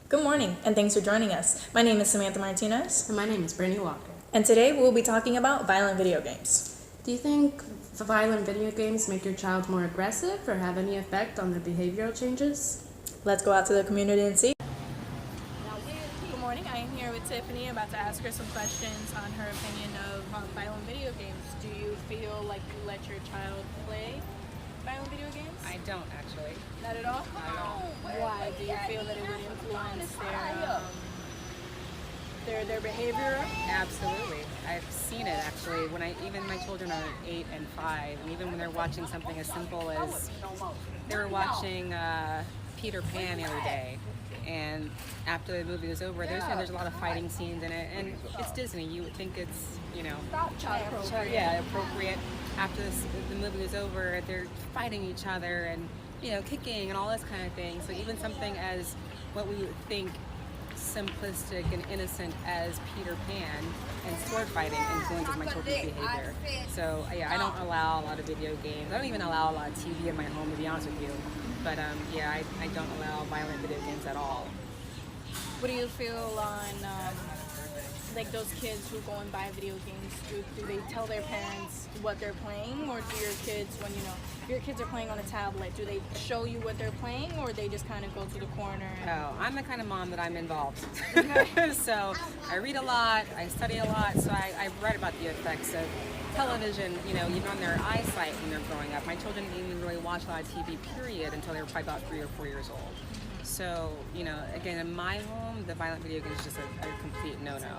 Good morning, and thanks for joining us. My name is Samantha Martinez, And my name is Brittany Walker. and today we'll be talking about violent video games. Do you think violent video games make your child more aggressive or have any effect on their behavioral changes? Let's go out to the community and see. Good morning, I am here with Tiffany, about to ask her some questions on her opinion of violent video games. Do you feel like you let your child play violent video games? I don't actually. Not at all? Not at all. Why? Do you feel that it would influence their behavior? Absolutely. I've seen it actually. Even my children are 8 and 5, and even when they're watching something as simple as they were watching Peter Pan the other day, and after the movie was over, there's a lot of fighting scenes in it, and it's Disney. You would think it's appropriate. After the movie was over, they're fighting each other and kicking and all this kind of thing. So even something as what we would think simplistic and innocent as Peter Pan and sword fighting influences my children's behavior. So yeah, I don't allow a lot of video games. I don't even allow a lot of TV in my home, to be honest with you. But I don't allow violent video games at all. What do you feel on like those kids who go and buy video games? Do they tell their parents what they're playing, or do your kids, when your kids are playing on a tablet, do they show you what they're playing, or they just kind of go to the corner? Oh, I'm the kind of mom that I'm involved. So I read a lot, I study a lot, so I've read about the effects of television, even on their eyesight when they're growing up. My children didn't even really watch a lot of TV, period, until they were probably about 3 or 4 years old. So, again, in my home, the violent video game is just a complete no-no.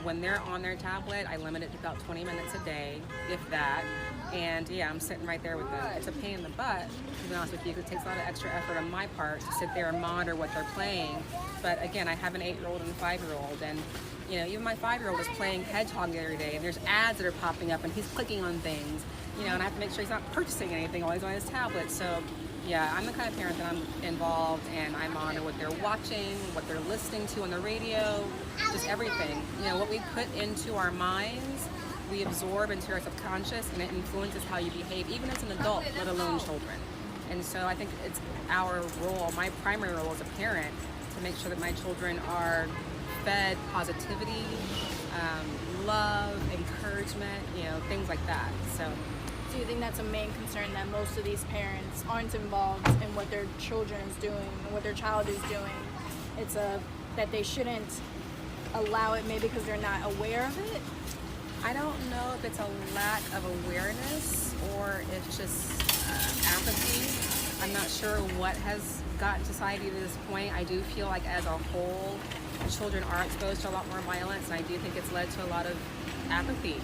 When they're on their tablet, I limit it to about 20 minutes a day, if that. And yeah, I'm sitting right there with them. It's a pain in the butt, to be honest with you, because it takes a lot of extra effort on my part to sit there and monitor what they're playing. But again, I have an 8-year-old and a 5-year-old, and even my 5-year-old is playing Hedgehog the other day, and there's ads that are popping up, and he's clicking on things, and I have to make sure he's not purchasing anything while he's on his tablet. So yeah, I'm the kind of parent that I'm involved, and I monitor what they're watching, what they're listening to on the radio, just everything. What we put into our minds, we absorb into our subconscious, and it influences how you behave, even as an adult, let alone children. And so I think it's our role, my primary role as a parent, to make sure that my children are fed positivity, love, encouragement, things like that. So. Do you think that's a main concern, that most of these parents aren't involved in what their children is doing, what their child is doing? It's that they shouldn't allow it, maybe because they're not aware of it? I don't know if it's a lack of awareness or it's just apathy. I'm not sure what has gotten society to this point. I do feel like as a whole, children are exposed to a lot more violence, and I do think it's led to a lot of apathy,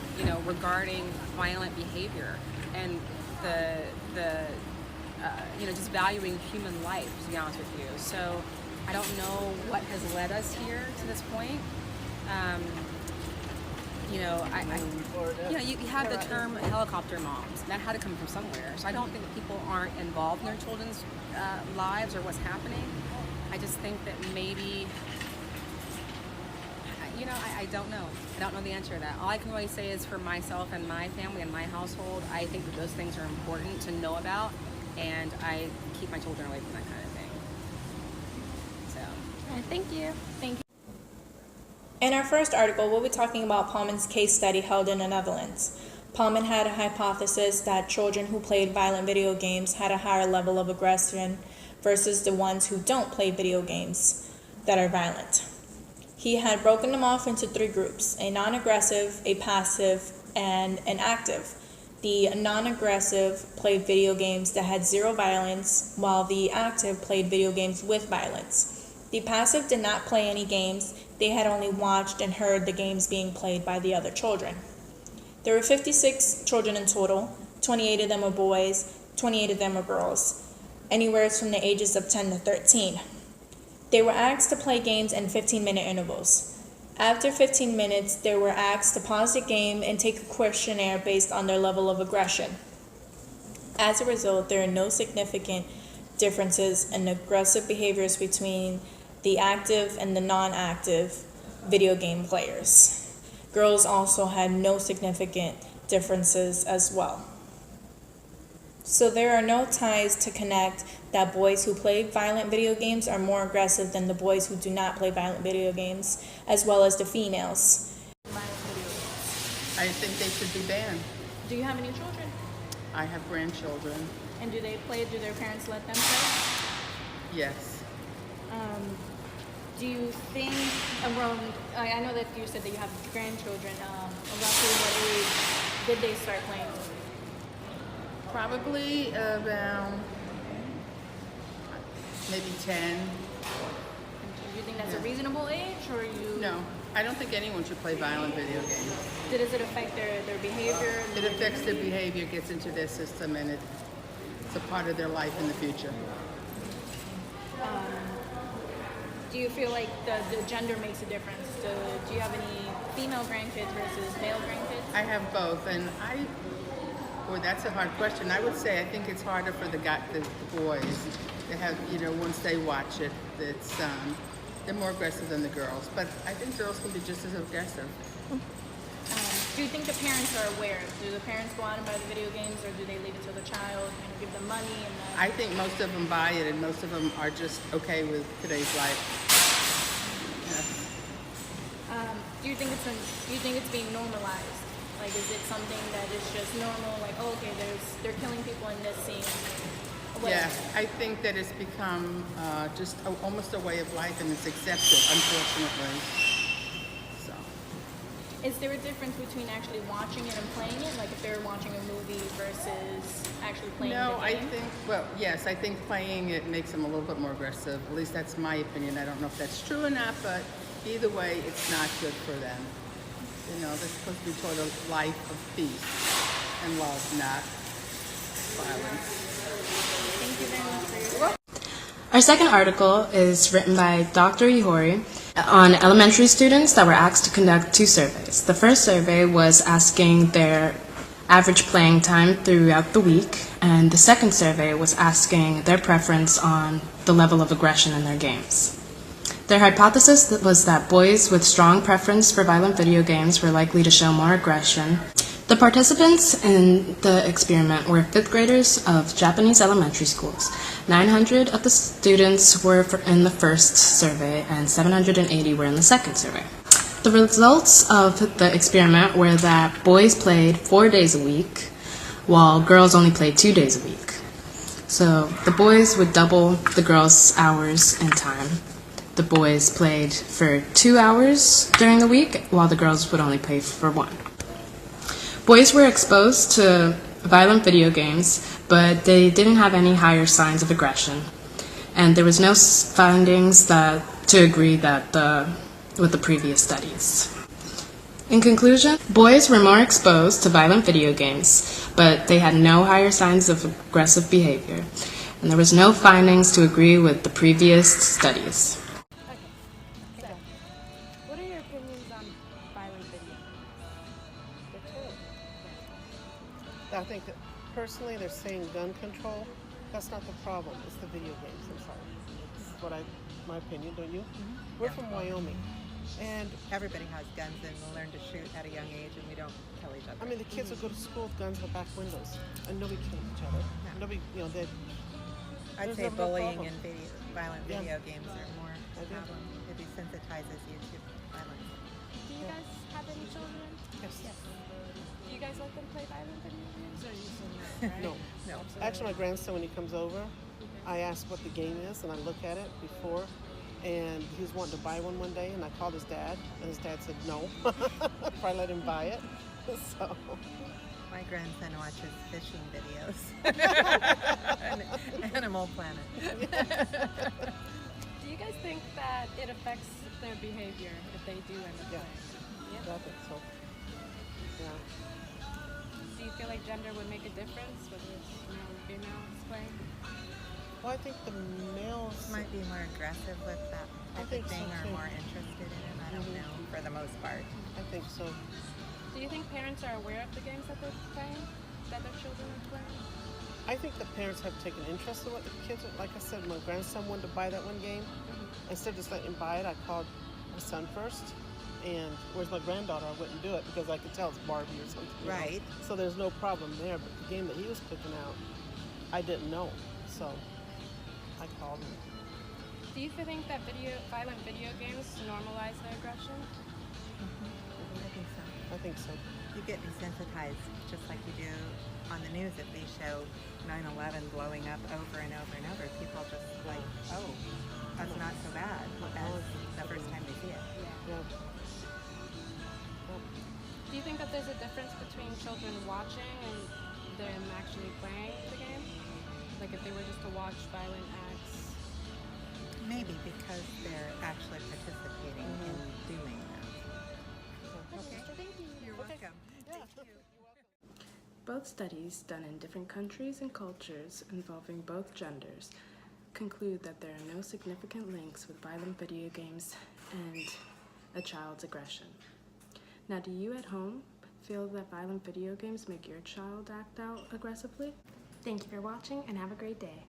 regarding violent behavior and just valuing human life, to be honest with you. So I don't know what has led us here to this point. You have the term helicopter moms. That had to come from somewhere. So I don't think that people aren't involved in their children's lives or what's happening. I just think that maybe, I don't know. I don't know the answer to that. All I can really say is for myself and my family and my household, I think that those things are important to know about, and I keep my children away from that kind of thing. So, Thank you. In our first article, we'll be talking about Palmen's case study held in the Netherlands. Palmen had a hypothesis that children who played violent video games had a higher level of aggression versus the ones who don't play video games that are violent. He had broken them off into 3 groups: a non-aggressive, a passive, and an active. The non-aggressive played video games that had 0 violence, while the active played video games with violence. The passive did not play any games. They had only watched and heard the games being played by the other children. There were 56 children in total. 28 of them were boys, 28 of them were girls, anywhere from the ages of 10 to 13. They were asked to play games in 15-minute intervals. After 15 minutes, they were asked to pause the game and take a questionnaire based on their level of aggression. As a result, there are no significant differences in aggressive behaviors between the active and the non-active video game players. Girls also had no significant differences as well. So there are no ties to connect that boys who play violent video games are more aggressive than the boys who do not play violent video games, as well as the females. I think they should be banned. Do you have any children? I have grandchildren. And do they play? Do their parents let them play? Yes. Do you think around, I know that you said that you have grandchildren, roughly what age did they start playing? Probably around maybe 10. Do you think that's a reasonable age, or you? No, I don't think anyone should play violent video games. Does it affect their behavior? It affects their behavior, gets into their system, and it's a part of their life in the future. Do you feel like the gender makes a difference? Do you have any female grandkids versus male grandkids? I have both, and boy, that's a hard question. I would say I think it's harder for the boys to have, once they watch it, they're more aggressive than the girls. But I think girls can be just as aggressive. Do you think the parents are aware? Do the parents go out and buy the video games, or do they leave it to the child and give them money? I think most of them buy it, and most of them are just okay with today's life. Yes. Do you think it's being normalized? Like, is it something that is just normal? Like, oh, okay, they're killing people in this scene. Yeah, I think that it's become just almost a way of life, and it's accepted, unfortunately. So. Is there a difference between actually watching it and playing it? Like if they're watching a movie versus actually playing No, the I game? think, well, yes, I think playing it makes them a little bit more aggressive. At least that's my opinion. I don't know if that's true or not, but either way, it's not good for them. They're supposed to be taught a life of peace and love, not violence. Thank you very much for your time. Our second article is written by Dr. Ihori on elementary students that were asked to conduct 2 surveys. The first survey was asking their average playing time throughout the week, and the second survey was asking their preference on the level of aggression in their games. Their hypothesis was that boys with strong preference for violent video games were likely to show more aggression. The participants in the experiment were 5th graders of Japanese elementary schools. 900 of the students were in the first survey and 780 were in the second survey. The results of the experiment were that boys played 4 days a week, while girls only played 2 days a week. So the boys would double the girls' hours and time. The boys played for 2 hours during the week, while the girls would only play for 1. Boys were exposed to violent video games, but they didn't have any higher signs of aggression. And there was no findings to agree with the previous studies. In conclusion, boys were more exposed to violent video games, but they had no higher signs of aggressive behavior. And there was no findings to agree with the previous studies. What are your opinions on violent video? I think that personally they're saying gun control. That's not the problem. It's the video games. I'm sorry. This is my opinion, don't you? We're from Wyoming. And Everybody has guns and will learn to shoot at a young age, and we don't kill each other. I mean, the kids will go to school with guns with back windows, and nobody kills each other. No. Nobody, they. I'd there's say no bullying problem. and violent Yeah. video games are more I a do. problem. It desensitizes you to violence. Do you guys have any children? Yes. Do you guys let them play violent video games, or you say No. No. Actually, my grandson, when he comes over, I ask what the game is, and I look at it before. And he was wanting to buy one day, and I called his dad, and his dad said no. If I let him buy it. So. My grandson watches fishing videos. Animal Planet. Do you guys think that it affects their behavior if they do end up Yeah. playing? I think so. Yeah. Do you feel like gender would make a difference, whether it's male or female playing? Well, I think the males Might be more aggressive with that I type think of so, thing, or too. more interested in it. I don't know, for the most part. I think so. Do you think parents are aware of the games that they're playing, that their children are playing? I think the parents have taken interest in what the kids are. Like I said, my grandson wanted to buy that one game. Instead of just letting him buy it, I called my son first. And whereas my granddaughter, I wouldn't do it because I could tell it's Barbie or something. Right. So there's no problem there. But the game that he was picking out, I didn't know, so I called him. Do you think that violent video games normalize the aggression? I think so. I think so. You get desensitized, just like you do on the news. If they show 9/11 blowing up over and over and over, people just like, oh, that's not so bad as the first time they see it. Yeah. Do you think that there's a difference between children watching and them actually playing the game? Like if they were just to watch violent acts? Maybe because they're actually participating in doing that. Okay. Thank you. You're welcome. Yeah. Both studies done in different countries and cultures involving both genders conclude that there are no significant links with violent video games and a child's aggression. Now, do you at home feel that violent video games make your child act out aggressively? Thank you for watching and have a great day.